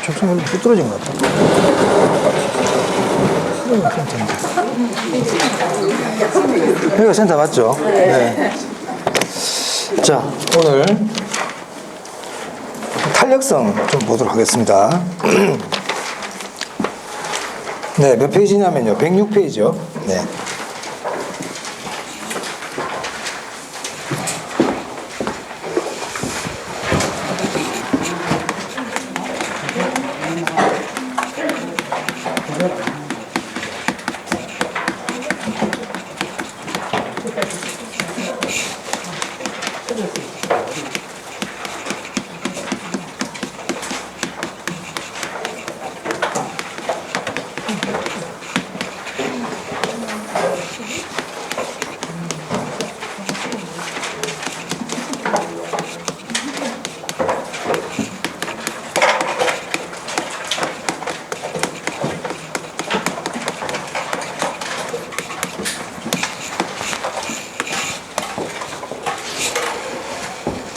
캡슐 뚝 떨어진 것 같다. 여기가 센터 맞죠? 네. 자, 오늘 탄력성 좀 보도록 하겠습니다. 네, 몇 페이지냐면요. 106페이지요. 네.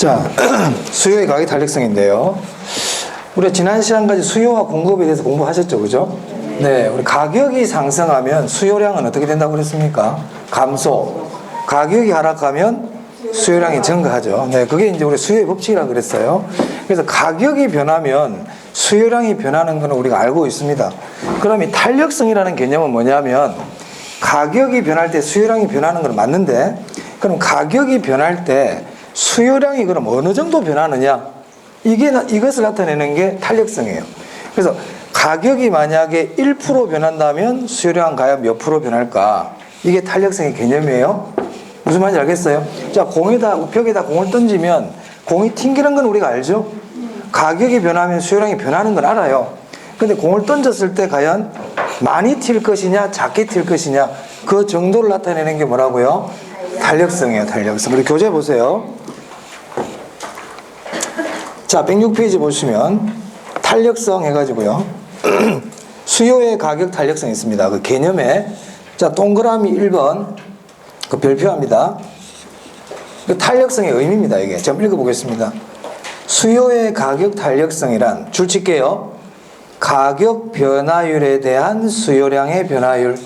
자, 수요의 가격 탄력성인데요. 우리가 지난 시간까지 수요와 공급에 대해서 공부하셨죠, 그죠? 네, 우리 가격이 상승하면 수요량은 어떻게 된다고 그랬습니까? 감소. 가격이 하락하면 수요량이 증가하죠. 네, 그게 이제 우리 수요의 법칙이라고 그랬어요. 그래서 가격이 변하면 수요량이 변하는 것은 우리가 알고 있습니다. 그럼 이 탄력성이라는 개념은 뭐냐면 가격이 변할 때 수요량이 변하는 건 맞는데, 그럼 가격이 변할 때 수요량이 그럼 어느 정도 변하느냐? 이것을 나타내는 게 탄력성이에요. 그래서 가격이 만약에 1% 변한다면 수요량은 과연 몇 프로 변할까? 이게 탄력성의 개념이에요. 무슨 말인지 알겠어요? 자, 벽에다 공을 던지면 공이 튕기는 건 우리가 알죠? 가격이 변하면 수요량이 변하는 건 알아요. 근데 공을 던졌을 때 과연 많이 튈 것이냐, 작게 튈 것이냐, 그 정도를 나타내는 게 뭐라고요? 탄력성이에요, 탄력성. 우리 교재 보세요. 자, 106페이지 보시면 탄력성 해가지고요. 수요의 가격 탄력성 있습니다. 그 개념에, 자, 동그라미 1번 그 별표합니다. 그 탄력성의 의미입니다. 이게 좀 읽어보겠습니다. 수요의 가격 탄력성이란 줄칠게요. 가격 변화율에 대한 수요량의 변화율.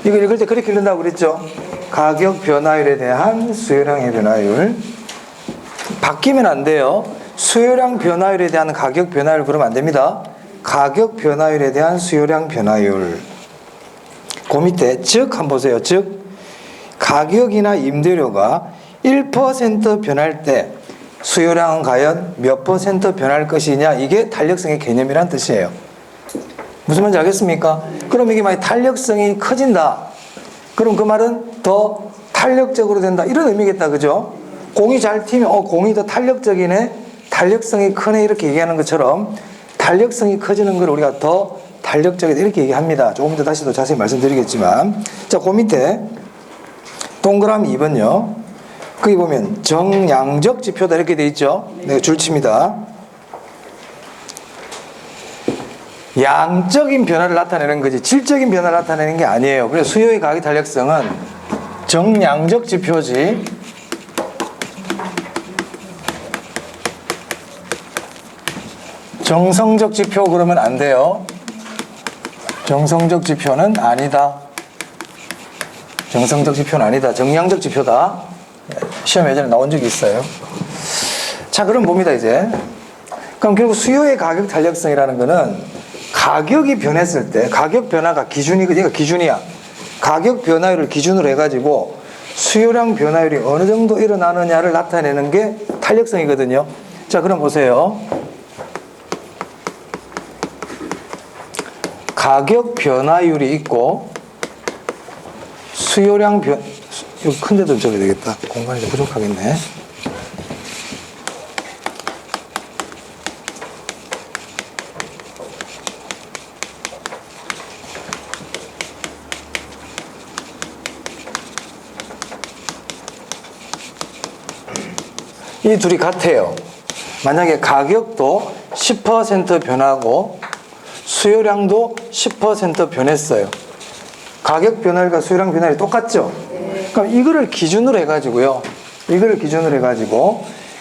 이거 읽을 때 그렇게 읽는다고 그랬죠? 가격 변화율에 대한 수요량의 변화율. 바뀌면 안 돼요. 수요량 변화율에 대한 가격 변화율 그러면 안 됩니다. 가격 변화율에 대한 수요량 변화율. 그 밑에 즉 한번 보세요. 즉 가격이나 임대료가 1% 변할 때 수요량은 과연 몇 % 변할 것이냐, 이게 탄력성의 개념이란 뜻이에요. 무슨 말인지 알겠습니까? 그럼 이게 만약 탄력성이 커진다, 그럼 그 말은 더 탄력적으로 된다, 이런 의미겠다, 그죠? 공이 잘 튀면 공이 더 탄력적이네, 탄력성이 크네, 이렇게 얘기하는 것처럼 탄력성이 커지는 걸 우리가 더 탄력적이다 이렇게 얘기합니다. 조금 더 다시 더 자세히 말씀드리겠지만, 자, 그 밑에 동그라미 2번요. 거기 보면 정량적 지표다 이렇게 돼 있죠. 네, 줄칩니다. 양적인 변화를 나타내는 거지 질적인 변화를 나타내는 게 아니에요. 그래서 수요의 가격 탄력성은 정량적 지표지 정성적 지표 그러면 안 돼요. 정성적 지표는 아니다. 정성적 지표는 아니다. 정량적 지표다. 시험 예전에 나온 적이 있어요. 자, 그럼 봅니다, 이제. 그럼 결국 수요의 가격 탄력성이라는 거는 가격이 변했을 때, 가격 변화가 얘가 기준이야. 가격 변화율을 기준으로 해가지고 수요량 변화율이 어느 정도 일어나느냐를 나타내는 게 탄력성이거든요. 자, 그럼 보세요. 가격 변화율이 있고 수요량 이거 큰 데도 적어야 되겠다. 공간이 좀 부족하겠네. 이 둘이 같아요. 만약에 가격도 10% 변하고 수요량도 10% 변했어요. 가격 변화율과 수요량 변화율이 똑같죠? 그럼 이거를 기준으로 해가지고요.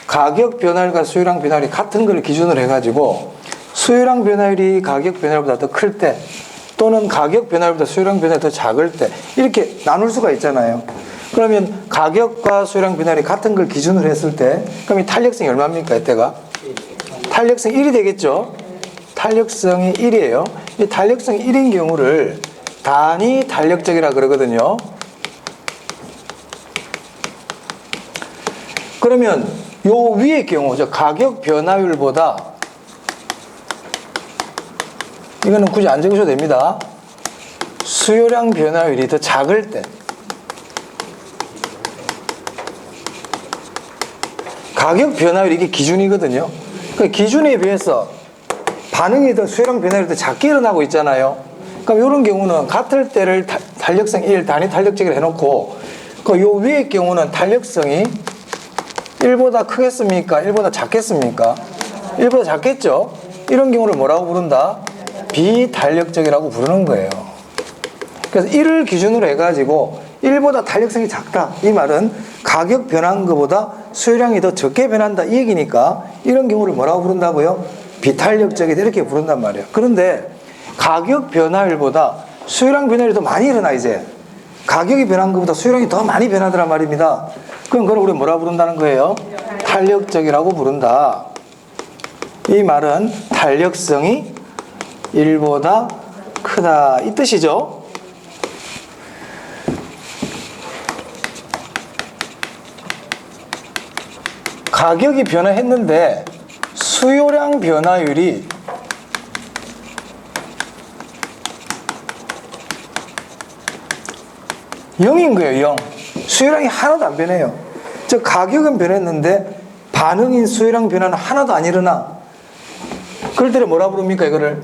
가격 변화율과 수요량 변화율이 같은 걸 기준으로 해가지고 수요량 변화율이 가격 변화율보다 더 클 때, 또는 가격 변화율보다 수요량 변화율이 더 작을 때, 이렇게 나눌 수가 있잖아요. 그러면 가격과 수요량 변화율이 같은 걸 기준으로 했을 때, 그럼 이 탄력성이 얼마입니까? 이때가? 탄력성이 1이 되겠죠? 탄력성이 1이에요. 이 탄력성이 1인 경우를 단위 탄력적이라 그러거든요. 그러면 요 위의 경우, 저 가격 변화율보다, 이거는 굳이 안 적으셔도 됩니다. 수요량 변화율이 더 작을 때, 가격 변화율이 이게 기준이거든요. 그 기준에 비해서 반응이 더 수요량 변화율이 더 작게 일어나고 있잖아요. 그럼 이런 경우는 같을 때를 탄력성 1 단위 탄력적이라 해놓고, 그 요 위의 경우는 탄력성이 1보다 크겠습니까? 1보다 작겠습니까? 1보다 작겠죠? 이런 경우를 뭐라고 부른다? 비탄력적이라고 부르는 거예요. 그래서 1을 기준으로 해가지고 1보다 탄력성이 작다. 이 말은 가격 변한 것보다 수요량이 더 적게 변한다. 이 얘기니까 이런 경우를 뭐라고 부른다고요? 비탄력적이다. 이렇게 부른단 말이에요. 그런데 가격 변화율보다 수요량 변화율이 더 많이 일어나, 이제. 가격이 변한 것보다 수요량이 더 많이 변하더란 말입니다. 그럼 그걸 우리 뭐라 부른다는 거예요? 탄력적이라고 부른다. 이 말은 탄력성이 1보다 크다. 이 뜻이죠. 가격이 변화했는데 수요량 변화율이 영인 거예요. 0. 수요량이 하나도 안 변해요. 즉 가격은 변했는데 반응인 수요량 변화는 하나도 안 일어나. 그럴 때는 뭐라 부릅니까, 이거를?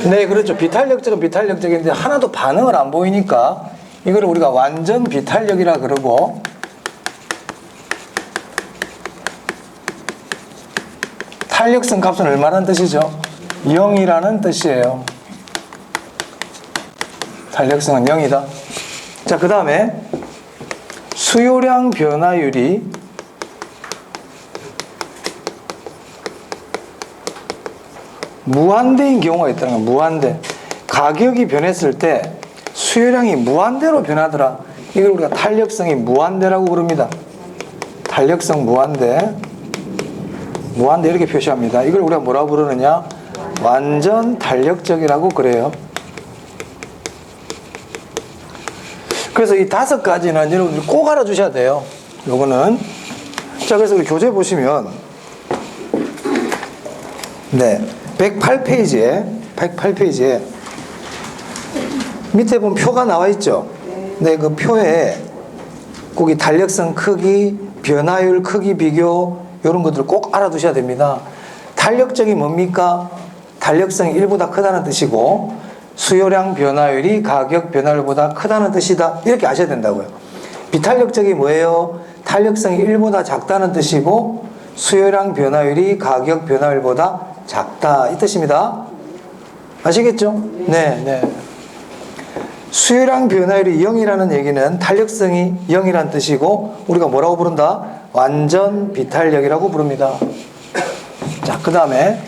네, 그렇죠. 비탄력적은 비탄력적인데 하나도 반응을 안 보이니까 이거를 우리가 완전 비탄력이라 그러고, 탄력성 값은 얼마라는 뜻이죠? 0이라는 뜻이에요. 탄력성은 0이다. 자, 그 다음에 수요량 변화율이 무한대인 경우가 있다는 거예요. 무한대. 가격이 변했을 때 수요량이 무한대로 변하더라. 이걸 우리가 탄력성이 무한대라고 부릅니다. 탄력성 무한대. 무한대 이렇게 표시합니다. 이걸 우리가 뭐라고 부르느냐? 완전 탄력적이라고 그래요. 그래서 이 5가지는 여러분들이 꼭 알아주셔야 돼요. 요거는. 자, 그래서 우리 교재 보시면, 네, 108페이지에 밑에 보면 표가 나와 있죠. 네, 그 표에 꼭 이 탄력성 크기, 변화율 크기 비교, 이런 것들을 꼭 알아두셔야 됩니다. 탄력적이 뭡니까? 탄력성이 1보다 크다는 뜻이고, 수요량 변화율이 가격 변화율보다 크다는 뜻이다. 이렇게 아셔야 된다고요. 비탄력적이 뭐예요? 탄력성이 1보다 작다는 뜻이고, 수요량 변화율이 가격 변화율보다 작다. 이 뜻입니다. 아시겠죠? 네, 네. 수요량 변화율이 0이라는 얘기는 탄력성이 0이라는 뜻이고, 우리가 뭐라고 부른다? 완전 비탄력이라고 부릅니다. 자, 그 다음에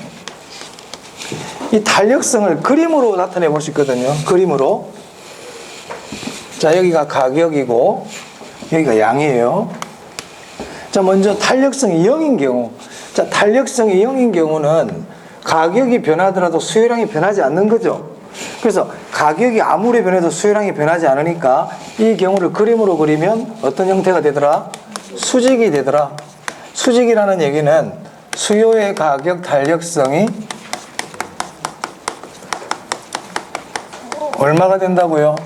이 탄력성을 그림으로 나타내 볼 수 있거든요. 그림으로. 자, 여기가 가격이고 여기가 양이에요. 자, 먼저 탄력성이 0인 경우. 자, 탄력성이 0인 경우는 가격이 변하더라도 수요량이 변하지 않는 거죠. 그래서 가격이 아무리 변해도 수요량이 변하지 않으니까 이 경우를 그림으로 그리면 어떤 형태가 되더라? 수직이 되더라. 수직이라는 얘기는 수요의 가격 탄력성이 얼마가 된다고요?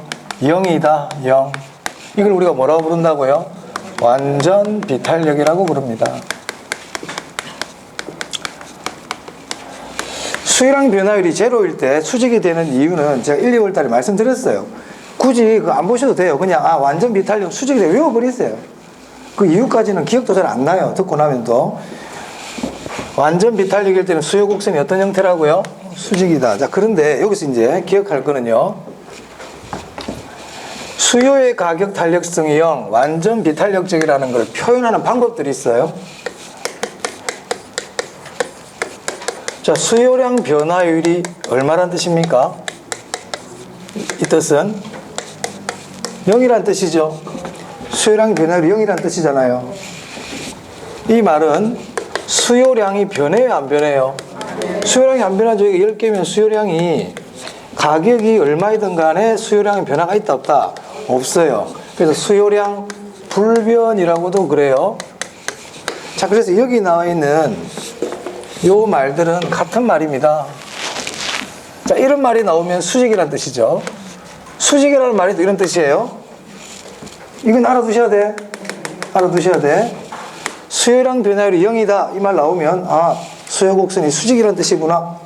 0이다. 0. 이걸 우리가 뭐라고 부른다고요? 완전 비탄력이라고 부릅니다. 수요량 변화율이 제로일 때 수직이 되는 이유는 제가 1, 2월 달에 말씀드렸어요. 굳이 그거 안 보셔도 돼요. 그냥 완전 비탄력 수직이 돼 외워버리세요. 그 이유까지는 기억도 잘 안 나요. 듣고 나면 또. 완전 비탄력일 때는 수요 곡선이 어떤 형태라고요? 수직이다. 자, 그런데 여기서 이제 기억할 거는요. 수요의 가격 탄력성이 0, 완전 비탄력적이라는 걸 표현하는 방법들이 있어요. 자, 수요량 변화율이 얼마란 뜻입니까? 이 뜻은 0이란 뜻이죠. 수요량 변화율이 0이란 뜻이잖아요. 이 말은 수요량이 변해요, 안 변해요? 수요량이 안 변하죠. 10개면 수요량이 가격이 얼마이든 간에 수요량의 변화가 있다 없다? 없어요. 그래서 수요량 불변이라고도 그래요. 자, 그래서 여기 나와 있는 요 말들은 같은 말입니다. 자, 이런 말이 나오면 수직이라는 뜻이죠. 수직이라는 말이 이런 뜻이에요. 이건 알아두셔야 돼. 알아두셔야 돼. 수요량 변화율이 0이다 이 말 나오면 아, 수요곡선이 수직이라는 뜻이구나,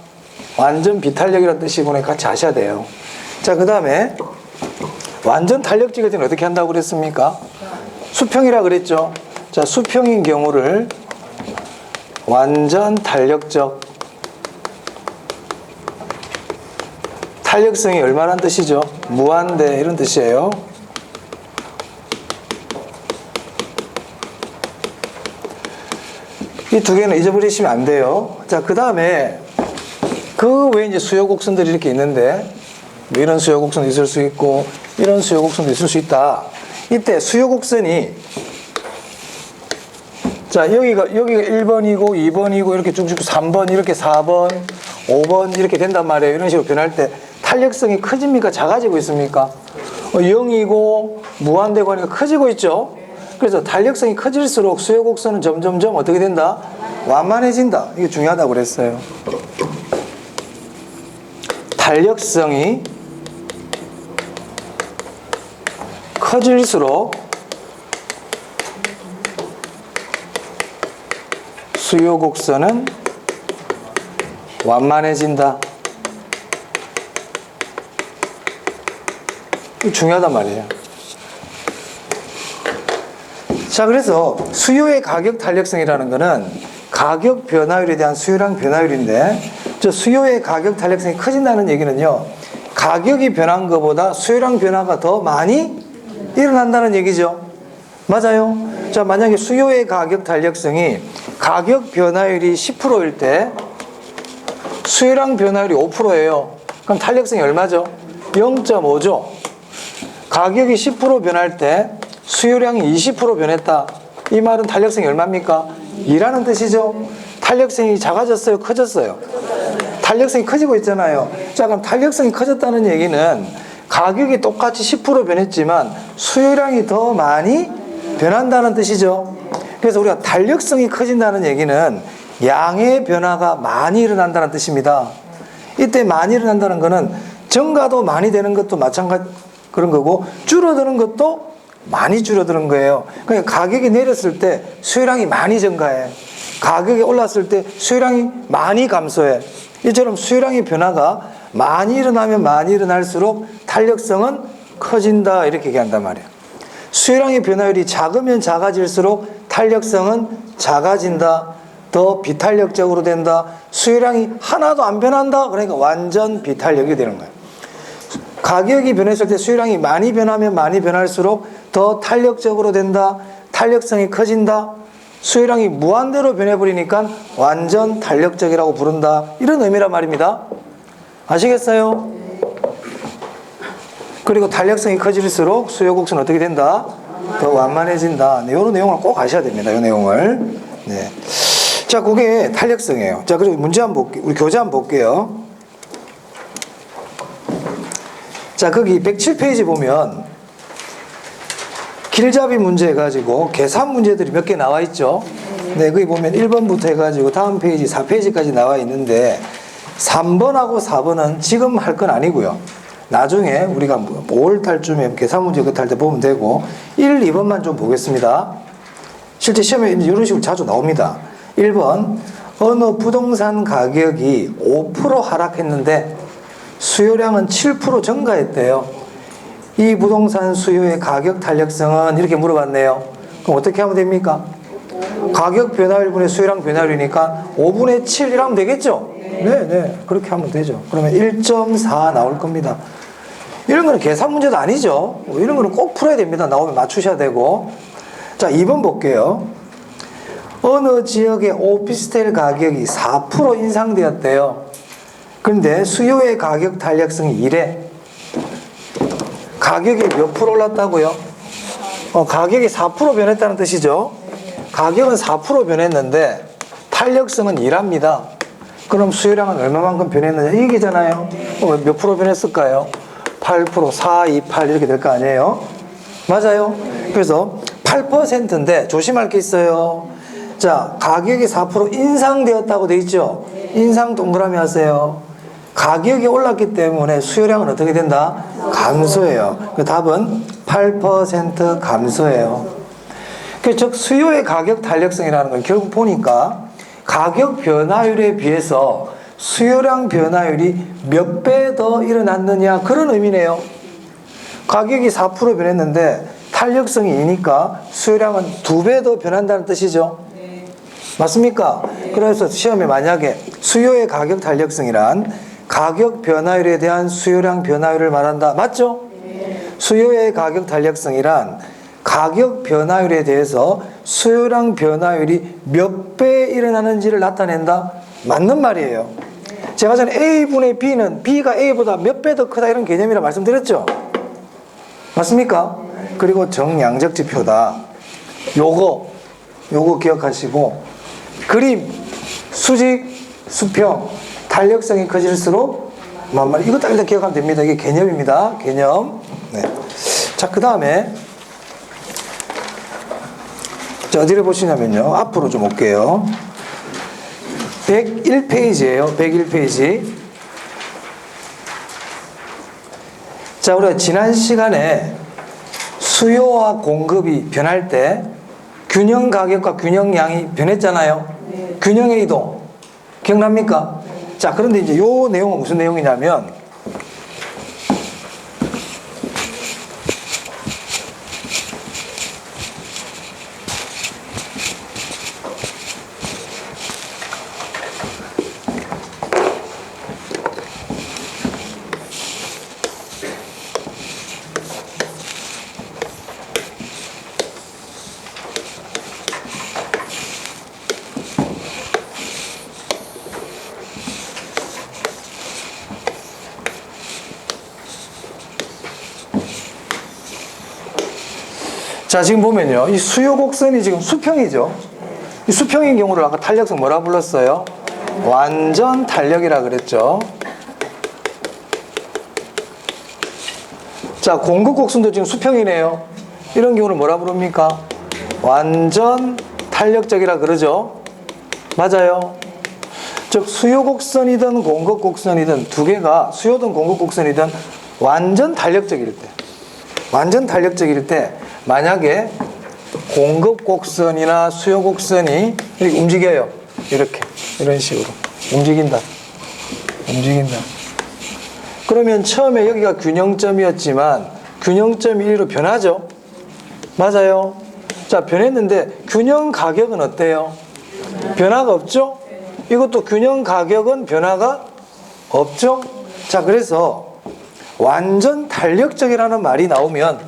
완전 비탄력이라는 뜻이구나 같이 아셔야 돼요. 자, 그 다음에 완전 탄력 찍을 때는 어떻게 한다고 그랬습니까? 수평이라 그랬죠. 자, 수평인 경우를 완전 탄력적, 탄력성이 얼마란 뜻이죠? 무한대 이런 뜻이에요. 이 두 개는 잊어버리시면 안 돼요. 자, 그 다음에 그 외에 이제 수요 곡선들이 이렇게 있는데 뭐 이런 수요 곡선도 있을 수 있고 이런 수요 곡선도 있을 수 있다. 이때 수요 곡선이 자, 여기가 1번이고 2번이고 이렇게 쭉쭉 3번 이렇게 4번 5번 이렇게 된단 말이에요. 이런 식으로 변할 때 탄력성이 커집니까? 작아지고 있습니까? 0이고 무한대고 하니까 커지고 있죠. 그래서 탄력성이 커질수록 수요 곡선은 점점점 어떻게 된다? 완만해진다. 이게 중요하다고 그랬어요. 탄력성이 커질수록 수요 곡선은 완만해진다. 이거 중요하단 말이에요. 자, 그래서 수요의 가격 탄력성이라는 것은 가격 변화율에 대한 수요량 변화율인데, 저 수요의 가격 탄력성이 커진다는 얘기는요, 가격이 변한 것보다 수요량 변화가 더 많이 일어난다는 얘기죠. 맞아요. 자, 만약에 수요의 가격 탄력성이 가격 변화율이 10%일 때 수요량 변화율이 5%예요. 그럼 탄력성이 얼마죠? 0.5죠. 가격이 10% 변할 때 수요량이 20% 변했다. 이 말은 탄력성이 얼마입니까? 2라는 뜻이죠. 탄력성이 작아졌어요? 커졌어요? 탄력성이 커지고 있잖아요. 자, 그럼 탄력성이 커졌다는 얘기는 가격이 똑같이 10% 변했지만 수요량이 더 많이 변한다는 뜻이죠. 그래서 우리가 탄력성이 커진다는 얘기는 양의 변화가 많이 일어난다는 뜻입니다. 이때 많이 일어난다는 것은 증가도 많이 되는 것도 마찬가지 그런 거고, 줄어드는 것도 많이 줄어드는 거예요. 그러니까 가격이 내렸을 때 수요량이 많이 증가해. 가격이 올랐을 때 수요량이 많이 감소해. 이처럼 수요량의 변화가 많이 일어나면 많이 일어날수록 탄력성은 커진다, 이렇게 얘기한단 말이에요. 수요량의 변화율이 작으면 작아질수록 탄력성은 작아진다, 더 비탄력적으로 된다. 수요량이 하나도 안 변한다, 그러니까 완전 비탄력이 되는 거예요. 가격이 변했을 때 수요량이 많이 변하면 많이 변할수록 더 탄력적으로 된다, 탄력성이 커진다. 수요량이 무한대로 변해버리니까 완전 탄력적이라고 부른다, 이런 의미란 말입니다. 아시겠어요? 그리고 탄력성이 커질수록 수요 곡선은 어떻게 된다? 더 완만해진다. 네, 이런 내용을 꼭 아셔야 됩니다. 이 내용을. 네. 자, 그게 탄력성이에요. 자, 그리고 문제 한번 볼게요. 우리 교재 한번 볼게요. 자, 거기 107페이지 보면 길잡이 문제 해가지고 계산 문제들이 몇 개 나와 있죠. 네, 거기 보면 1번부터 해가지고 다음 페이지 4페이지까지 나와 있는데 3번하고 4번은 지금 할 건 아니고요. 나중에 우리가 5월달쯤에 계산 문제 그때 할 때 보면 되고, 1, 2번만 좀 보겠습니다. 실제 시험에 이런 식으로 자주 나옵니다. 1번, 어느 부동산 가격이 5% 하락했는데 수요량은 7% 증가했대요. 이 부동산 수요의 가격 탄력성은, 이렇게 물어봤네요. 그럼 어떻게 하면 됩니까? 가격 변화율분의 수요량 변화율이니까 5분의 7 이라면 되겠죠? 네. 그렇게 하면 되죠. 그러면 1.4 나올 겁니다. 이런 거는 계산 문제도 아니죠. 이런 거는 꼭 풀어야 됩니다. 나오면 맞추셔야 되고. 자, 2번 볼게요. 어느 지역의 오피스텔 가격이 4% 인상되었대요. 그런데 수요의 가격 탄력성이 이래. 가격이 몇 프로 올랐다고요? 가격이 4% 변했다는 뜻이죠. 가격은 4% 변했는데 탄력성은 2랍니다. 그럼 수요량은 얼마만큼 변했느냐 이 얘기잖아요. 몇 프로 변했을까요? 8%, 4, 2, 8 이렇게 될 거 아니에요? 맞아요. 그래서 8%인데 조심할 게 있어요. 자, 가격이 4% 인상되었다고 돼 있죠? 인상 동그라미 하세요. 가격이 올랐기 때문에 수요량은 어떻게 된다? 감소해요. 그 답은 8% 감소해요. 즉 수요의 가격 탄력성이라는 건 결국 보니까 가격 변화율에 비해서 수요량 변화율이 몇 배 더 일어났느냐 그런 의미네요. 가격이 4% 변했는데 탄력성이 2니까 수요량은 2배 더 변한다는 뜻이죠. 맞습니까? 그래서 시험에 만약에 수요의 가격 탄력성이란 가격 변화율에 대한 수요량 변화율을 말한다. 맞죠? 수요의 가격 탄력성이란 가격 변화율에 대해서 수요량 변화율이 몇 배 일어나는지를 나타낸다. 맞는 말이에요. 제가 전에 A분의 B는 B가 A보다 몇 배 더 크다 이런 개념이라 말씀드렸죠. 맞습니까? 그리고 정량적 지표다. 요거 기억하시고 그림, 수직, 수평, 탄력성이 커질수록 만말 이것도 일단 기억하면 됩니다. 이게 개념입니다. 개념. 네. 자, 그 다음에 어디를 보시냐면요. 앞으로 좀 올게요. 101페이지예요. 101페이지. 자, 우리가 지난 시간에 수요와 공급이 변할 때 균형 가격과 균형량이 변했잖아요. 균형의 이동. 기억납니까? 자, 그런데 이제 요 내용은 무슨 내용이냐면 자, 지금 보면요. 이 수요 곡선이 지금 수평이죠. 이 수평인 경우를 아까 탄력성 뭐라 불렀어요? 완전 탄력이라 그랬죠. 자, 공급 곡선도 지금 수평이네요. 이런 경우를 뭐라 부릅니까? 완전 탄력적이라 그러죠. 맞아요. 즉 수요 곡선이든 공급 곡선이든 두 개가 수요든 공급 곡선이든 완전 탄력적일 때 만약에 공급 곡선이나 수요 곡선이 이렇게 움직여요. 이렇게 이런 식으로 움직인다. 그러면 처음에 여기가 균형점이었지만 균형점이 1로 변하죠. 맞아요. 자, 변했는데 균형 가격은 어때요? 변화가 없죠? 이것도 균형 가격은 변화가 없죠? 자, 그래서 완전 탄력적이라는 말이 나오면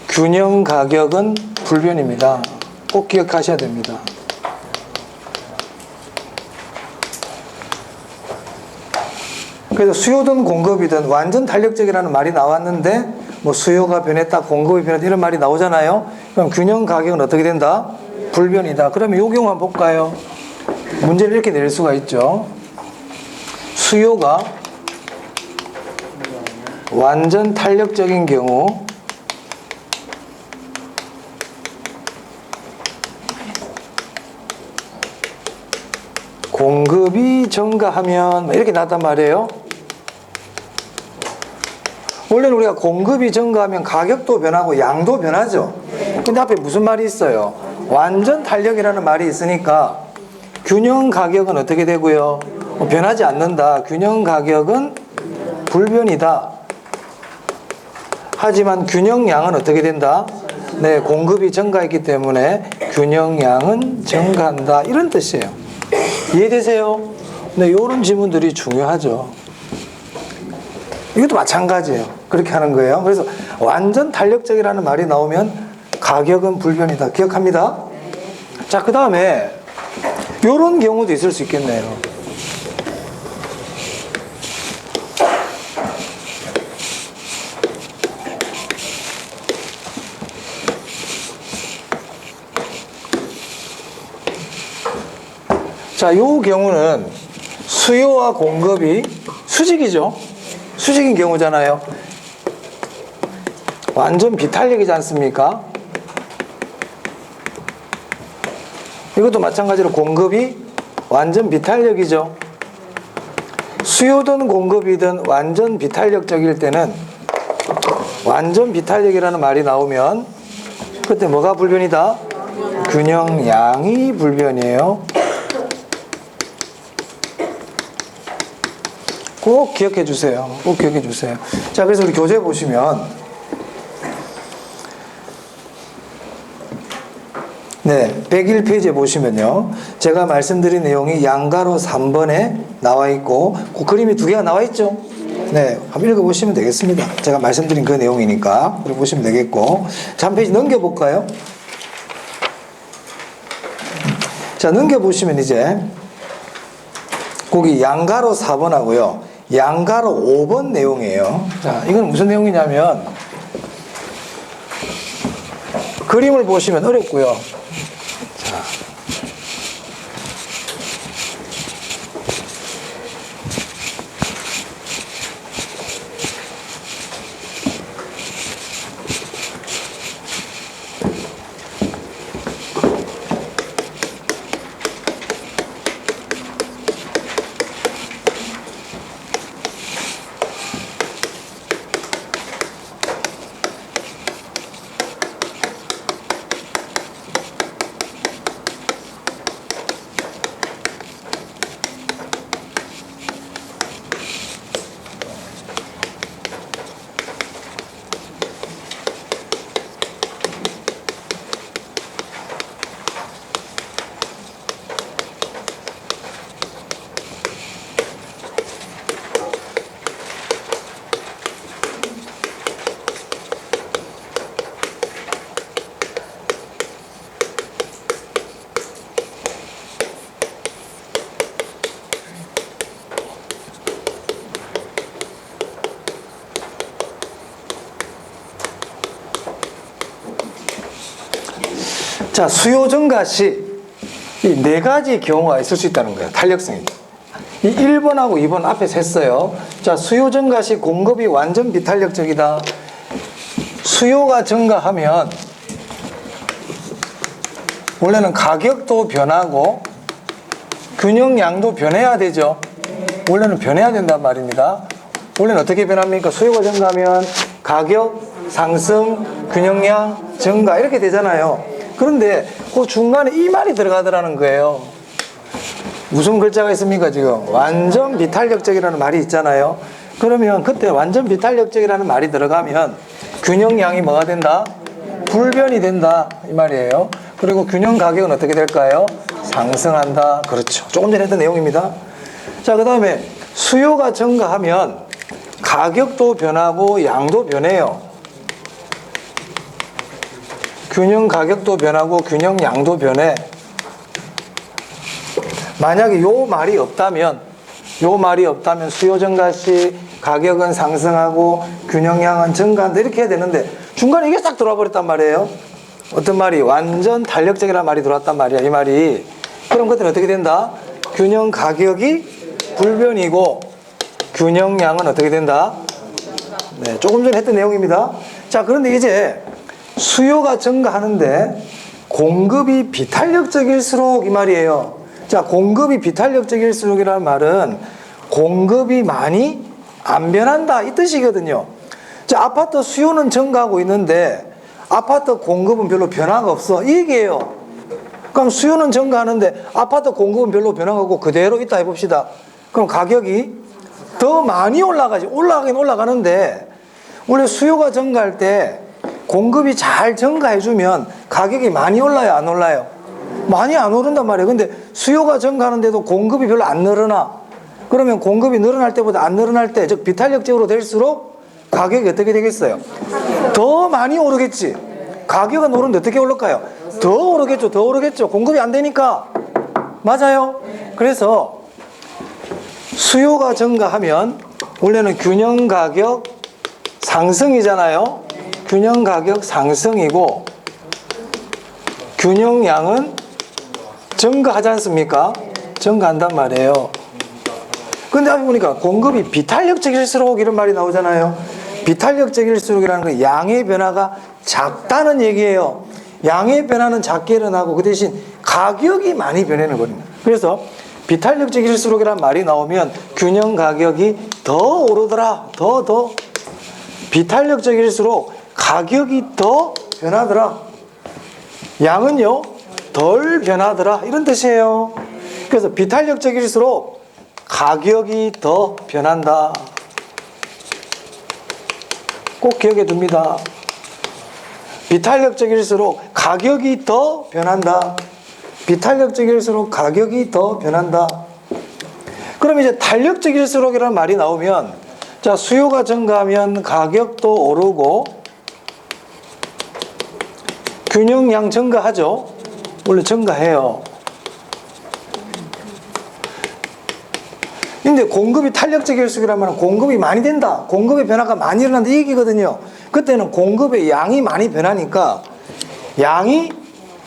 균형 가격은 불변입니다. 꼭 기억하셔야 됩니다. 그래서 수요든 공급이든 완전 탄력적이라는 말이 나왔는데 뭐 수요가 변했다, 공급이 변했다 이런 말이 나오잖아요. 그럼 균형 가격은 어떻게 된다? 불변이다. 그러면 이 경우 한번 볼까요? 문제를 이렇게 낼 수가 있죠. 수요가 완전 탄력적인 경우 공급이 증가하면 이렇게 나왔단 말이에요. 원래는 우리가 공급이 증가하면 가격도 변하고 양도 변하죠. 근데 앞에 무슨 말이 있어요? 완전 탄력이라는 말이 있으니까 균형 가격은 어떻게 되고요? 변하지 않는다. 균형 가격은 불변이다. 하지만 균형량은 어떻게 된다? 네, 공급이 증가했기 때문에 균형량은 증가한다. 이런 뜻이에요. 이해되세요? 네, 이런 지문들이 중요하죠. 이것도 마찬가지예요. 그렇게 하는 거예요. 그래서 완전 탄력적이라는 말이 나오면 가격은 불변이다. 기억합니다? 자, 그 다음에 이런 경우도 있을 수 있겠네요. 자, 요 경우는 수요와 공급이 수직이죠. 수직인 경우잖아요. 완전 비탄력이지 않습니까? 이것도 마찬가지로 공급이 완전 비탄력이죠. 수요든 공급이든 완전 비탄력적일 때는 완전 비탄력이라는 말이 나오면 그때 뭐가 불변이다? 균형량이 불변이에요. 꼭 기억해 주세요. 꼭 기억해 주세요. 자, 그래서 우리 교재 보시면 네, 101페이지에 보시면요. 제가 말씀드린 내용이 양가로 3번에 나와 있고 그 그림이 두 개가 나와 있죠. 네, 한번 읽어보시면 되겠습니다. 제가 말씀드린 그 내용이니까 읽어보시면 되겠고. 자, 한 페이지 넘겨볼까요? 자, 넘겨보시면 이제 거기 양가로 4번하고요. 양가로 5번 내용이에요. 자, 이건 무슨 내용이냐면 그림을 보시면 어렵고요. 자, 자, 수요 증가 시 이 네 가지 경우가 있을 수 있다는 거예요. 탄력성이. 이 1번하고 2번 앞에서 했어요. 자, 수요 증가 시 공급이 완전 비탄력적이다. 수요가 증가하면 원래는 가격도 변하고 균형량도 변해야 되죠. 원래는 변해야 된단 말입니다. 원래는 어떻게 변합니까? 수요가 증가하면 가격 상승, 균형량 증가 이렇게 되잖아요. 그런데 그 중간에 이 말이 들어가더라는 거예요. 무슨 글자가 있습니까? 지금 완전 비탄력적이라는 말이 있잖아요. 그러면 그때 완전 비탄력적이라는 말이 들어가면 균형량이 뭐가 된다? 불변이 된다 이 말이에요. 그리고 균형 가격은 어떻게 될까요? 상승한다. 그렇죠. 조금 전에 했던 내용입니다. 자, 그 다음에 수요가 증가하면 가격도 변하고 양도 변해요. 균형 가격도 변하고 균형 양도 변해. 만약에 요 말이 없다면 수요 증가 시 가격은 상승하고 균형량은 증가한다 이렇게 해야 되는데 중간에 이게 싹 들어와 버렸단 말이에요. 어떤 말이? 완전 탄력적이라는 말이 들어왔단 말이야. 이 말이. 그럼 그때는 어떻게 된다? 균형 가격이 불변이고 균형량은 어떻게 된다? 네, 조금 전에 했던 내용입니다. 자, 그런데 이제 수요가 증가하는데 공급이 비탄력적일수록 이 말이에요. 자, 공급이 비탄력적일수록이라는 말은 공급이 많이 안 변한다 이 뜻이거든요. 자, 아파트 수요는 증가하고 있는데 아파트 공급은 별로 변화가 없어 이 얘기예요. 그럼 수요는 증가하는데 아파트 공급은 별로 변화가 없고 그대로 있다 해봅시다. 그럼 가격이 더 많이 올라가지. 올라가긴 올라가는데 원래 수요가 증가할 때 공급이 잘 증가해주면 가격이 많이 올라요, 안 올라요? 많이 안 오른단 말이에요. 근데 수요가 증가하는데도 공급이 별로 안 늘어나. 그러면 공급이 늘어날 때보다 안 늘어날 때, 즉 비탄력적으로 될수록 가격이 어떻게 되겠어요? 더 많이 오르겠지. 가격은 오르는데 어떻게 오를까요? 더 오르겠죠. 더 오르겠죠. 공급이 안 되니까. 맞아요. 그래서 수요가 증가하면 원래는 균형 가격 상승이잖아요. 균형 가격 상승이고 균형량은 증가하지 않습니까? 증가한단 말이에요. 근데 앞에 보니까 공급이 비탄력적일수록 이런 말이 나오잖아요. 비탄력적일수록이라는 건 양의 변화가 작다는 얘기예요. 양의 변화는 작게 일어나고 그 대신 가격이 많이 변하는 거거든요. 그래서 비탄력적일수록이라는 말이 나오면 균형 가격이 더 오르더라. 더 비탄력적일수록 가격이 더 변하더라. 양은요 덜 변하더라. 이런 뜻이에요. 그래서 비탄력적일수록 가격이 더 변한다. 꼭 기억해 둡니다. 비탄력적일수록 가격이 더 변한다. 비탄력적일수록 가격이 더 변한다. 그럼 이제 탄력적일수록이라는 말이 나오면 자, 수요가 증가하면 가격도 오르고 균형량 증가하죠. 원래 증가해요. 근데 공급이 탄력적일수록이라는 말은 공급이 많이 된다. 공급의 변화가 많이 일어난다. 이 얘기거든요. 그때는 공급의 양이 많이 변하니까 양이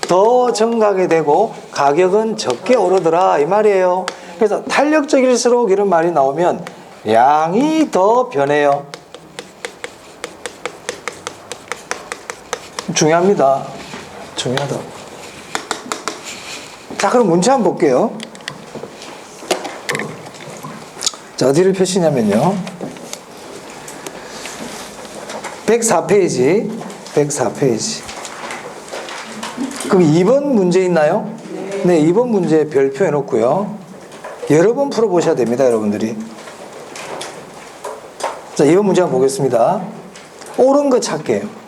더 증가하게 되고 가격은 적게 오르더라. 이 말이에요. 그래서 탄력적일수록 이런 말이 나오면 양이 더 변해요. 중요합니다. 중요하다. 자, 그럼 문제 한번 볼게요. 자, 어디를 펴시냐면요. 104페이지. 104페이지. 그럼 2번 문제 있나요? 네, 2번 문제 별표 해놓고요. 여러 번 풀어보셔야 됩니다, 여러분들이. 자, 2번 문제 한번 보겠습니다. 옳은 거 찾게요.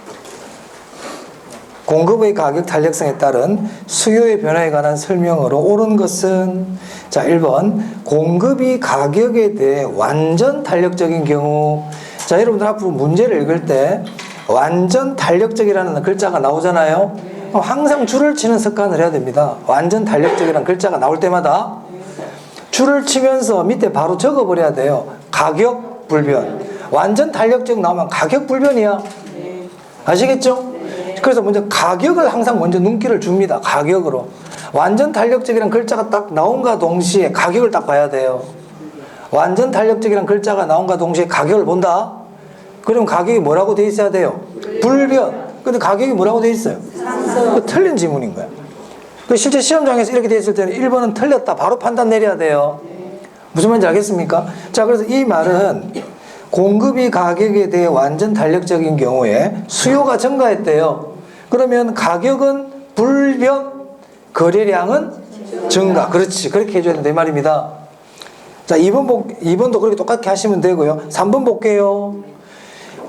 공급의 가격 탄력성에 따른 수요의 변화에 관한 설명으로 옳은 것은 자, 1번 공급이 가격에 대해 완전 탄력적인 경우. 자, 여러분들 앞으로 문제를 읽을 때 완전 탄력적이라는 글자가 나오잖아요. 항상 줄을 치는 습관을 해야 됩니다. 완전 탄력적이라는 글자가 나올 때마다 줄을 치면서 밑에 바로 적어버려야 돼요. 가격 불변. 완전 탄력적 나오면 가격 불변이야. 아시겠죠? 그래서 먼저 가격을 항상 먼저 눈길을 줍니다. 가격으로. 완전 탄력적이라는 글자가 딱 나온과 동시에 가격을 딱 봐야 돼요. 완전 탄력적이라는 글자가 나온과 동시에 가격을 본다. 그럼 가격이 뭐라고 돼 있어야 돼요? 불변. 근데 가격이 뭐라고 돼 있어요? 상승. 틀린 지문인 거야. 실제 시험장에서 이렇게 돼 있을 때는 1번은 틀렸다. 바로 판단 내려야 돼요. 무슨 말인지 알겠습니까? 자, 그래서 이 말은 공급이 가격에 대해 완전 탄력적인 경우에 수요가 증가했대요. 그러면 가격은 불변, 거래량은 증가. 그렇지. 그렇게 해줘야 된다. 이 말입니다. 자, 2번도 그렇게 똑같게 하시면 되고요. 3번 볼게요.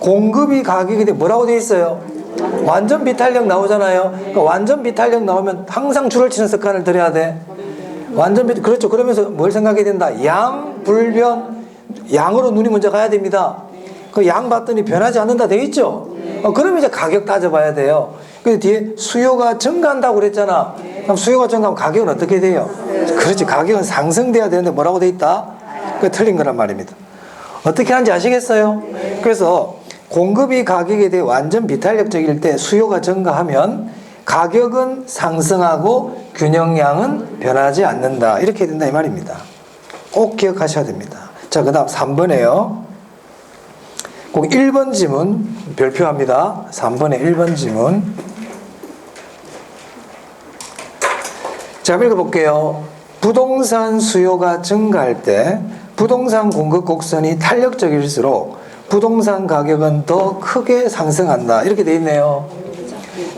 공급이 가격에 대해 뭐라고 돼 있어요? 완전 비탄력 나오잖아요. 그러니까 완전 비탄력 나오면 항상 줄을 치는 습관을 들여야 돼. 그렇죠. 그러면서 뭘 생각해야 된다? 양, 불변, 양으로 눈이 먼저 가야 됩니다. 그 양 봤더니 변하지 않는다 돼 있죠? 그러면 이제 가격 따져봐야 돼요. 그 뒤에 수요가 증가한다고 그랬잖아. 그럼 수요가 증가하면 가격은 어떻게 돼요? 그렇지. 가격은 상승돼야 되는데 뭐라고 돼 있다? 그게 틀린 거란 말입니다. 어떻게 하는지 아시겠어요? 그래서 공급이 가격에 대해 완전 비탄력적일 때 수요가 증가하면 가격은 상승하고 균형량은 변하지 않는다. 이렇게 된다 이 말입니다. 꼭 기억하셔야 됩니다. 자, 그 다음 3번에요. 꼭 1번 지문 별표합니다. 3번에 1번 지문. 자, 읽어볼게요. 부동산 수요가 증가할 때 부동산 공급 곡선이 탄력적일수록 부동산 가격은 더 크게 상승한다. 이렇게 돼 있네요.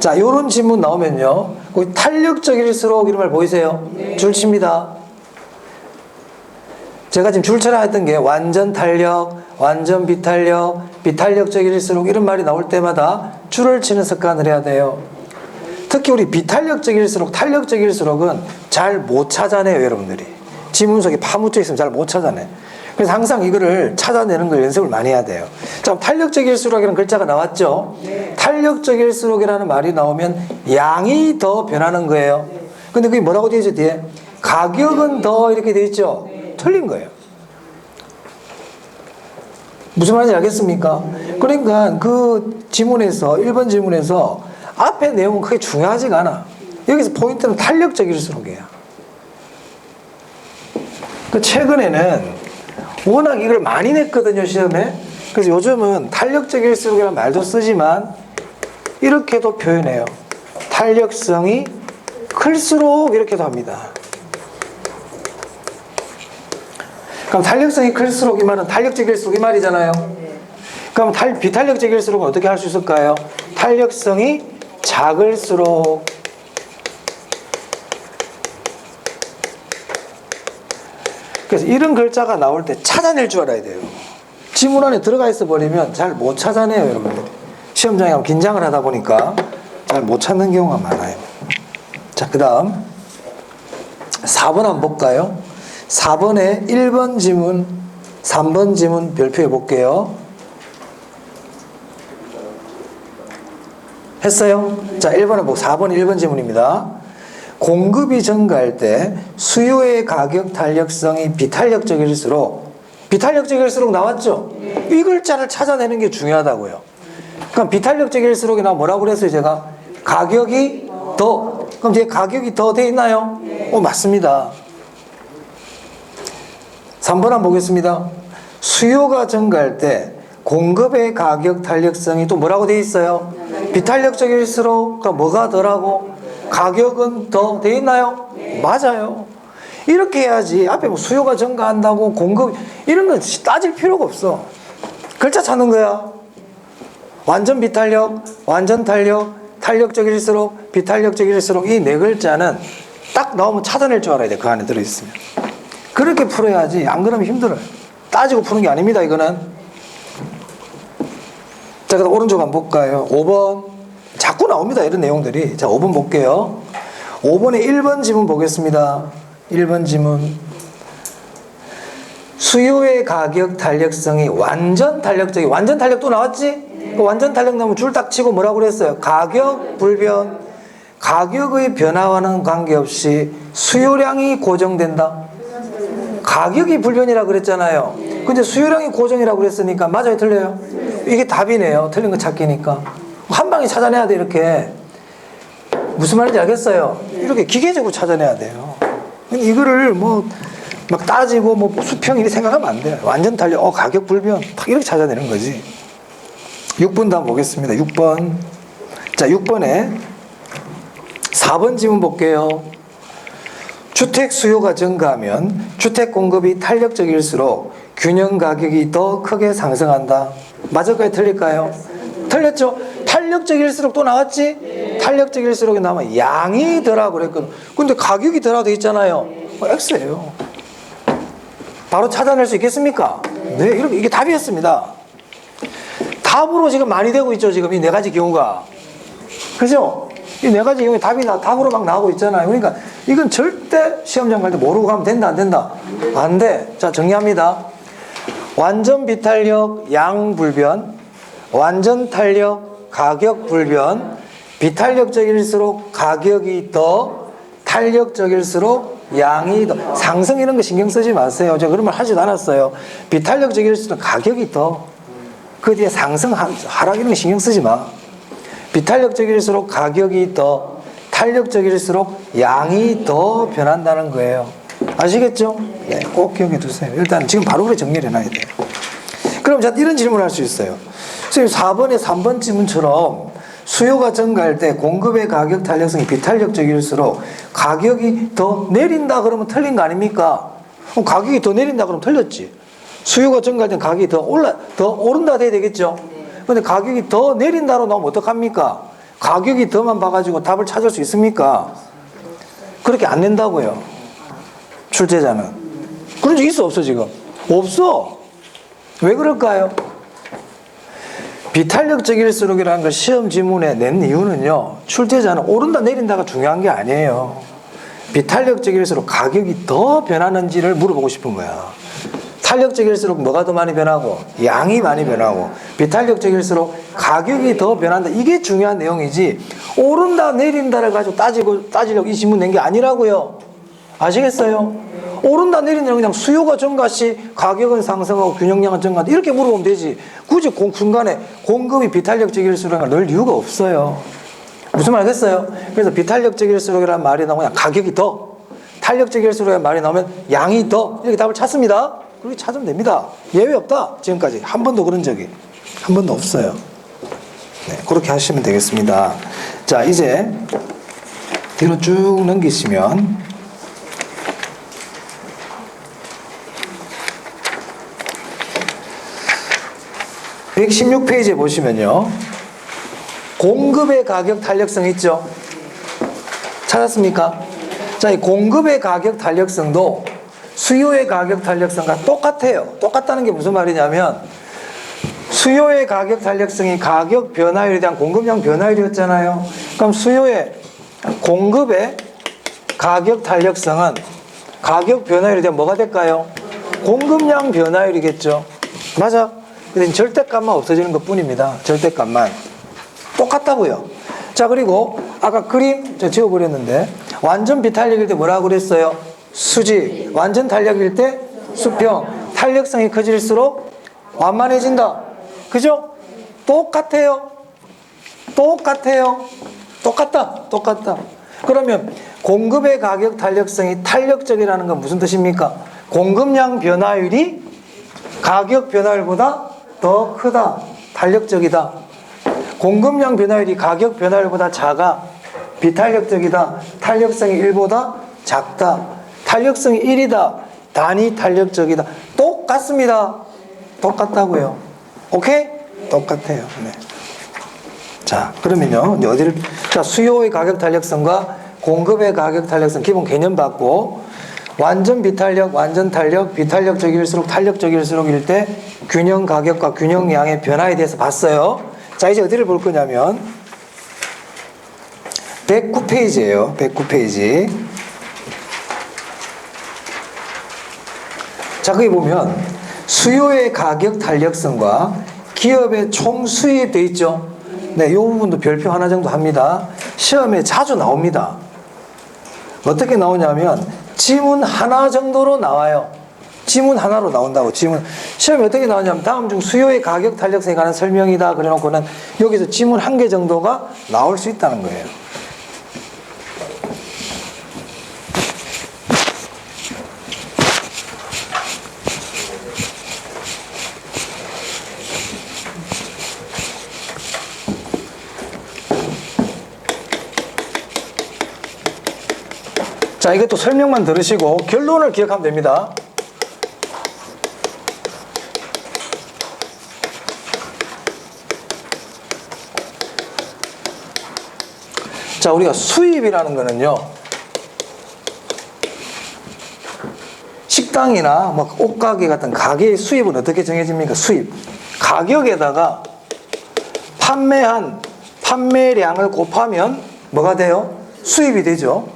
자, 요런 지문 나오면요. 탄력적일수록 이런 말 보이세요? 줄 칩니다. 제가 지금 줄쳐라 했던 게 완전 탄력, 완전 비탄력, 비탄력적일수록 이런 말이 나올 때마다 줄을 치는 습관을 해야 돼요. 특히 우리 비탄력적일수록, 탄력적일수록은 잘 못 찾아내요, 여러분들이. 지문 속에 파묻혀 있으면 잘 못 찾아내. 그래서 항상 이거를 찾아내는 걸 연습을 많이 해야 돼요. 자, 탄력적일수록이라는 글자가 나왔죠? 네. 탄력적일수록이라는 말이 나오면 양이 더 변하는 거예요. 근데 그게 뭐라고 되어 있죠, 뒤에? 가격은 더 이렇게 되어 있죠? 틀린 거예요. 무슨 말인지 알겠습니까? 그러니까 그 지문에서 1번 지문에서 앞에 내용은 크게 중요하지가 않아. 여기서 포인트는 탄력적일수록이에요. 그 최근에는 워낙 이걸 많이 냈거든요, 시험에. 그래서 요즘은 탄력적일수록이라는 말도 쓰지만 이렇게도 표현해요. 탄력성이 클수록 이렇게도 합니다. 그럼 탄력성이 클수록 이 말은 탄력적일수록 이 말이잖아요. 그럼 비탄력적일수록은 어떻게 할 수 있을까요? 탄력성이 작을수록. 그래서 이런 글자가 나올 때 찾아낼 줄 알아야 돼요. 지문 안에 들어가 있어 버리면 잘 못 찾아내요, 여러분들. 시험장에 가면 긴장을 하다 보니까 잘 못 찾는 경우가 많아요. 자, 그 다음 4번 한번 볼까요? 4번에 1번 지문, 3번 지문 별표해 볼게요. 했어요? 자, 1번에 보고 4번 1번 지문입니다. 공급이 증가할 때 수요의 가격 탄력성이 비탄력적일수록 나왔죠? 이 글자를 찾아내는 게 중요하다고요. 그럼 비탄력적일수록이 나 뭐라고 그랬어요, 제가? 가격이 더. 그럼 뒤에 가격이 더 돼 있나요? 맞습니다. 3번 한번 보겠습니다. 수요가 증가할 때 공급의 가격 탄력성이 또 뭐라고 돼 있어요? 비탄력적일수록. 그러니까 뭐가 더라고? 가격은 더 돼 있나요? 맞아요. 이렇게 해야지. 앞에 뭐 수요가 증가한다고 공급 이런 건 따질 필요가 없어. 글자 찾는 거야. 완전 비탄력, 완전 탄력, 탄력적일수록, 비탄력적일수록 이 네 글자는 딱 나오면 찾아낼 줄 알아야 돼. 그 안에 들어있으면. 그렇게 풀어야지. 안 그러면 힘들어요. 따지고 푸는 게 아닙니다, 이거는. 자, 그다음 오른쪽 한번 볼까요? 5번. 자꾸 나옵니다, 이런 내용들이. 자, 5번 볼게요. 5번에 1번 지문 보겠습니다. 1번 지문. 수요의 가격 탄력성이 완전 탄력 또 나왔지? 그 완전 탄력 나오면 줄 딱 치고 뭐라고 그랬어요? 가격 불변. 가격의 변화와는 관계없이 수요량이 고정된다. 가격이 불변이라고 그랬잖아요. 근데 수요량이 고정이라고 그랬으니까 맞아요, 틀려요? 이게 답이네요. 틀린 거 찾기니까. 한 방에 찾아내야 돼, 이렇게. 무슨 말인지 알겠어요? 이렇게 기계적으로 찾아내야 돼요. 이거를 막 따지고 수평 이렇게 생각하면 안 돼요. 완전 탄력, 가격 불변. 딱 이렇게 찾아내는 거지. 6번도 한번 보겠습니다. 6번. 자, 6번에 4번 지문 볼게요. 주택 수요가 증가하면 주택 공급이 탄력적일수록 균형 가격이 더 크게 상승한다. 맞을까요? 틀릴까요? 틀렸죠? 탄력적일수록 또 나왔지? 탄력적일수록이 나오면 양이 더라고 그랬거든. 근데 가격이 더라고 돼 있잖아요. X예요. 바로 찾아낼 수 있겠습니까? 네, 이렇게 이게 답이었습니다. 답으로 지금 많이 되고 있죠, 지금 이 네 가지 경우가. 그죠? 이 네 가지 경우에 답으로 막 나오고 있잖아요. 그러니까 이건 절대 시험장 갈 때 모르고 가면 된다, 안 된다? 안 돼. 자, 정리합니다. 완전 비탄력, 양 불변. 완전 탄력, 가격 불변. 비탄력적일수록 가격이 더, 탄력적일수록 양이 더. 상승 이런 거 신경 쓰지 마세요. 제가 그런 말 하지도 않았어요. 비탄력적일수록 가격이 더. 그 뒤에 상승, 하락 이런 거 신경 쓰지 마. 비탄력적일수록 가격이 더, 탄력적일수록 양이 더 변한다는 거예요. 아시겠죠? 네, 꼭 기억해 두세요. 일단 지금 바로 그래 정리를 해놔야 돼요. 그럼 자, 이런 질문을 할 수 있어요. 선생님, 4번에 3번 질문처럼 수요가 증가할 때 공급의 가격 탄력성이 비탄력적일수록 가격이 더 내린다 그러면 틀린 거 아닙니까? 그럼 가격이 더 내린다 그러면 틀렸지. 수요가 증가할 때 가격이 더 오른다 돼야 되겠죠? 근데 가격이 더 내린다로 나오면 어떡합니까? 가격이 더만 봐가지고 답을 찾을 수 있습니까? 그렇게 안 낸다고요. 출제자는. 그런 적 있어, 없어, 지금? 없어. 왜 그럴까요? 비탄력적일수록이라는 걸 시험 지문에 낸 이유는요, 출제자는 오른다 내린다가 중요한 게 아니에요. 비탄력적일수록 가격이 더 변하는지를 물어보고 싶은 거야. 탄력적일수록 뭐가 더 많이 변하고? 양이 많이 변하고. 비탄력적일수록 가격이 더 변한다. 이게 중요한 내용이지 오른다 내린다를 가지고 따지려고 이 질문 낸 게 아니라고요. 아시겠어요? 오른다 내린다는 그냥 수요가 증가시 가격은 상승하고 균형량은 증가한다 이렇게 물어보면 되지 굳이 중간에 공급이 비탄력적일수록 넣을 이유가 없어요. 무슨 말 알겠어요? 그래서 비탄력적일수록이라는 말이 나오면 단력이 더, 탄력적일수록이라는 말이 나오면 양이 더 이렇게 답을 찾습니다. 그렇게 찾으면 됩니다. 예외 없다. 지금까지 한 번도 그런 적이 한 번도 없어요. 네, 그렇게 하시면 되겠습니다. 자, 이제 뒤로 쭉 넘기시면 116페이지에 보시면요. 공급의 가격 탄력성 있죠? 찾았습니까? 자, 이 공급의 가격 탄력성도 수요의 가격 탄력성과 똑같아요. 똑같다는 게 무슨 말이냐면 수요의 가격 탄력성이 가격 변화율에 대한 공급량 변화율이었잖아요. 그럼 수요의 공급의 가격 탄력성은 가격 변화율에 대한 뭐가 될까요? 공급량 변화율이겠죠. 맞아. 근데 절대값만 없어지는 것 뿐입니다. 절대값만. 똑같다고요. 자, 그리고 아까 그림 제가 지워버렸는데 완전 비탄력일 때 뭐라고 그랬어요? 수직. 완전 탄력일 때 수평. 탄력성이 커질수록 완만해진다. 그죠? 똑같아요. 똑같아요. 똑같다. 그러면 공급의 가격 탄력성이 탄력적이라는 건 무슨 뜻입니까? 공급량 변화율이 가격 변화율보다 더 크다. 탄력적이다. 공급량 변화율이 가격 변화율보다 작아. 비탄력적이다. 탄력성이 1보다 작다. 탄력성이 1이다. 단위 탄력적이다. 똑같습니다. 똑같다고요. 오케이? 똑같아요. 네. 자, 그러면요. 이제 어디를, 자, 수요의 가격 탄력성과 공급의 가격 탄력성 기본 개념 받고 완전 비탄력, 완전 탄력, 비탄력적일수록 탄력적일수록일 때 균형 가격과 균형 양의 변화에 대해서 봤어요. 자, 이제 어디를 볼 거냐면 109페이지예요. 109페이지. 자, 거기 보면 수요의 가격 탄력성과 기업의 총 수입 돼 있죠. 네, 이 부분도 별표 하나 정도 합니다. 시험에 자주 나옵니다. 어떻게 나오냐면 지문 하나 정도로 나와요. 지문 하나로 나온다고. 지문 시험이 어떻게 나오냐면 다음 중 수요의 가격 탄력성에 관한 설명이다 그래놓고는 여기서 지문 한 개 정도가 나올 수 있다는 거예요. 자, 이것도 설명만 들으시고 결론을 기억하면 됩니다. 자, 우리가 수입이라는 거는요, 식당이나 뭐 옷가게 같은 가게의 수입은 어떻게 정해집니까? 수입. 가격에다가 판매한 판매량을 곱하면 뭐가 돼요? 수입이 되죠.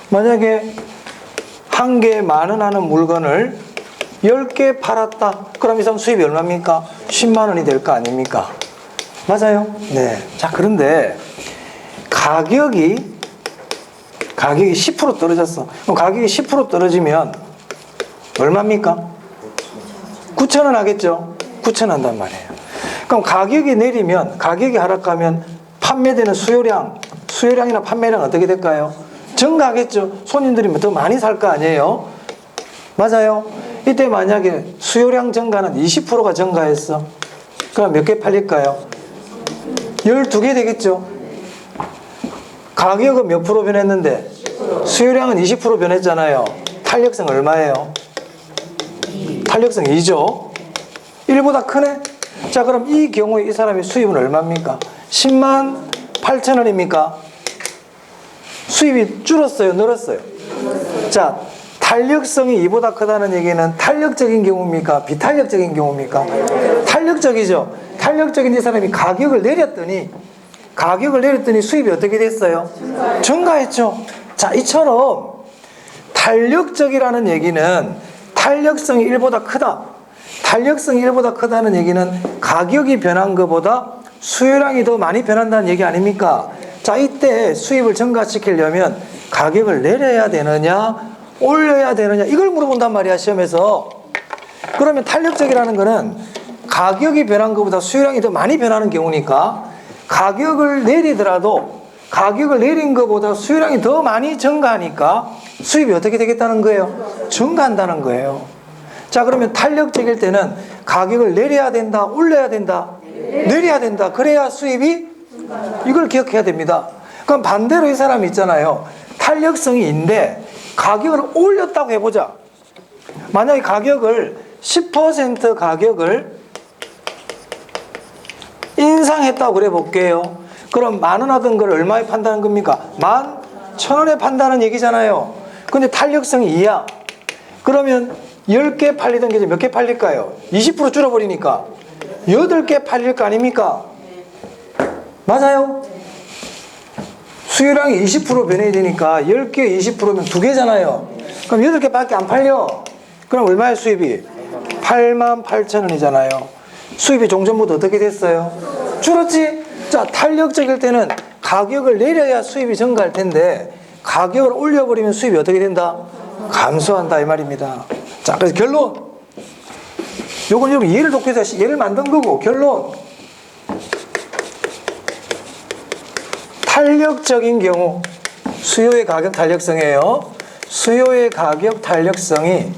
만약에 한 개 10,000원 하는 물건을 10개 팔았다. 그럼 이 사람 수입이 얼마입니까? 10만 원이 될 거 아닙니까? 맞아요? 네. 자, 그런데 가격이 10% 떨어졌어. 그럼 가격이 10% 떨어지면 얼마입니까? 9,000원 하겠죠? 9,000원 한단 말이에요. 그럼 가격이 내리면, 가격이 하락하면 판매되는 수요량이나 판매량 어떻게 될까요? 증가하겠죠. 손님들이 더 많이 살 거 아니에요? 맞아요. 이때 만약에 수요량 증가는 20%가 증가했어. 그럼 몇 개 팔릴까요? 12개 되겠죠. 가격은 몇 프로 변했는데 수요량은 20% 변했잖아요. 탄력성 얼마예요? 탄력성 2죠. 1보다 크네. 자, 그럼 이 경우에 이 사람의 수입은 얼마입니까? 108,000원입니까? 수입이 줄었어요? 늘었어요? 자, 탄력성이 2보다 크다는 얘기는 탄력적인 경우입니까? 비탄력적인 경우입니까? 탄력적이죠. 탄력적인 이 사람이 가격을 내렸더니 수입이 어떻게 됐어요? 증가했죠. 자, 이처럼 탄력적이라는 얘기는 탄력성이 1보다 크다. 탄력성이 1보다 크다는 얘기는 가격이 변한 것보다 수요량이 더 많이 변한다는 얘기 아닙니까? 자, 이때 수입을 증가시키려면 가격을 내려야 되느냐 올려야 되느냐 이걸 물어본단 말이야, 시험에서. 그러면 탄력적이라는 거는 가격이 변한 것보다 수요량이 더 많이 변하는 경우니까 가격을 내리더라도 가격을 내린 것보다 수요량이 더 많이 증가하니까 수입이 어떻게 되겠다는 거예요? 증가한다는 거예요. 자, 그러면 탄력적일 때는 가격을 내려야 된다 올려야 된다? 내려야 된다. 그래야 수입이, 이걸 기억해야 됩니다. 그럼 반대로 이 사람이 있잖아요. 탄력성이 있는데 가격을 올렸다고 해보자. 만약에 가격을 10% 가격을 인상했다고 그래 볼게요. 그럼 10,000원 하던 걸 얼마에 판다는 겁니까? 11,000원에 판다는 얘기잖아요. 근데 탄력성이 2야. 그러면 10개 팔리던 게 몇 개 팔릴까요? 20% 줄어버리니까 8개 팔릴 거 아닙니까? 맞아요? 수요량이 20% 변해야 되니까 10개에 20%면 2개잖아요. 그럼 8개밖에 안 팔려. 그럼 얼마의 수입이? 88,000원이잖아요. 수입이 종전부터 어떻게 됐어요? 줄었지? 자, 탄력적일 때는 가격을 내려야 수입이 증가할 텐데 가격을 올려버리면 수입이 어떻게 된다? 감소한다 이 말입니다. 자, 그래서 결론. 요건 여러분 예를 돕기 위해서 예를 만든 거고, 결론. 탄력적인 경우 수요의 가격 탄력성이에요. 수요의 가격 탄력성이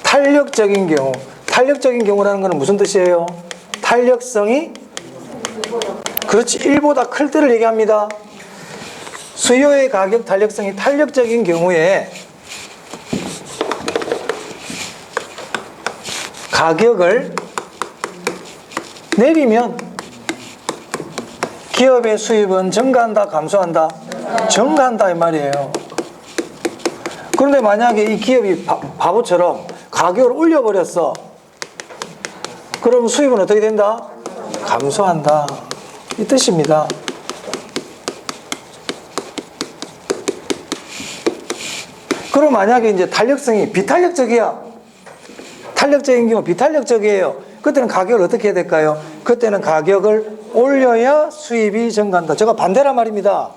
탄력적인 경우, 탄력적인 경우라는 것은 무슨 뜻이에요? 탄력성이, 그렇지, 1보다 클 때를 얘기합니다. 수요의 가격 탄력성이 탄력적인 경우에 가격을 내리면 기업의 수입은 증가한다 감소한다? 증가한다 이 말이에요. 그런데 만약에 이 기업이 바보처럼 가격을 올려버렸어. 그럼 수입은 어떻게 된다? 감소한다. 이 뜻입니다. 그럼 만약에 이제 탄력성이 비탄력적이야. 탄력적인 경우 비탄력적이에요. 그때는 가격을 어떻게 해야 될까요? 그때는 가격을 올려야 수입이 증가한다. 제가 반대란 말입니다.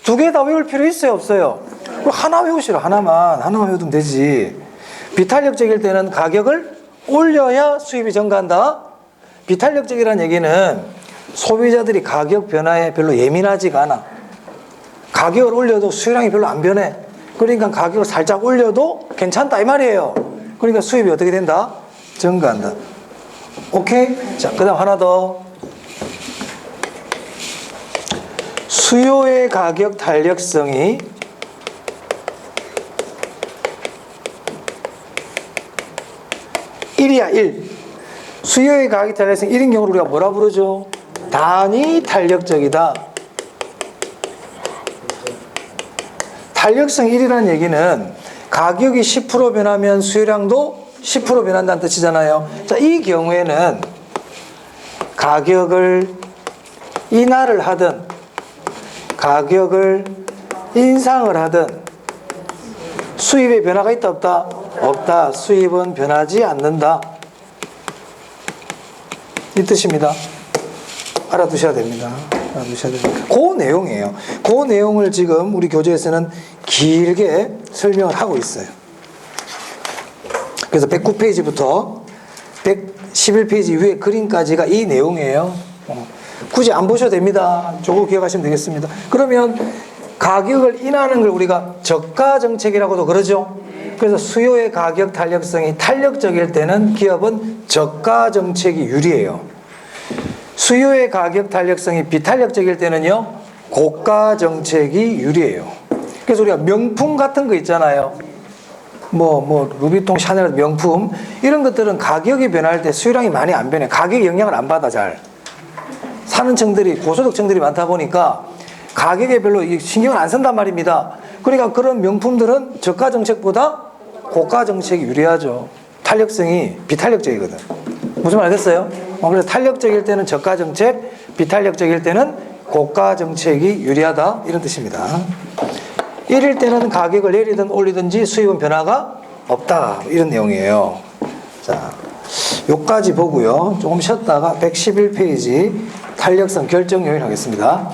2개 다 외울 필요 있어요 없어요? 하나 외우시라. 하나만 외우면 되지. 비탄력적일 때는 가격을 올려야 수입이 증가한다. 비탄력적이라는 얘기는 소비자들이 가격 변화에 별로 예민하지가 않아. 가격을 올려도 수요량이 별로 안 변해. 그러니까 가격을 살짝 올려도 괜찮다 이 말이에요. 그러니까 수입이 어떻게 된다? 증가한다. 오케이? 자, 그 다음 하나 더. 수요의 가격 탄력성이 일이야 1. 수요의 가격 탄력성 1인 경우를 우리가 뭐라 부르죠? 단위 탄력적이다. 탄력성 1이라는 얘기는 가격이 10% 변하면 수요량도 10% 변한다는 뜻이잖아요. 자, 이 경우에는 가격을 인하를 하든 가격을 인상을 하든 수입에 변화가 있다 없다? 없다. 수입은 변하지 않는다. 이 뜻입니다. 알아두셔야 됩니다. 그 내용이에요. 그 내용을 지금 우리 교재에서는 길게 설명을 하고 있어요. 그래서 109페이지부터 111페이지 위에 그림까지가 이 내용이에요. 굳이 안 보셔도 됩니다. 저거 기억하시면 되겠습니다. 그러면 가격을 인하는 걸 우리가 저가 정책이라고도 그러죠. 그래서 수요의 가격 탄력성이 탄력적일 때는 기업은 저가 정책이 유리해요. 수요의 가격 탄력성이 비탄력적일 때는요, 고가 정책이 유리해요. 그래서 우리가 명품 같은 거 있잖아요. 루비통, 샤넬 명품 이런 것들은 가격이 변할 때 수요량이 많이 안 변해. 가격에 영향을 안 받아. 잘 사는 층들이 고소득층들이 많다 보니까 가격에 별로 신경을 안 쓴단 말입니다. 그러니까 그런 명품들은 저가 정책보다 고가 정책이 유리하죠. 탄력성이 비탄력적이거든. 무슨 말 알겠어요? 그래서 탄력적일 때는 저가 정책, 비탄력적일 때는 고가 정책이 유리하다 이런 뜻입니다. 이럴 때는 가격을 내리든 올리든지 수입은 변화가 없다. 이런 내용이에요. 자, 요까지 보고요. 조금 쉬었다가 111페이지 탄력성 결정 요인 하겠습니다.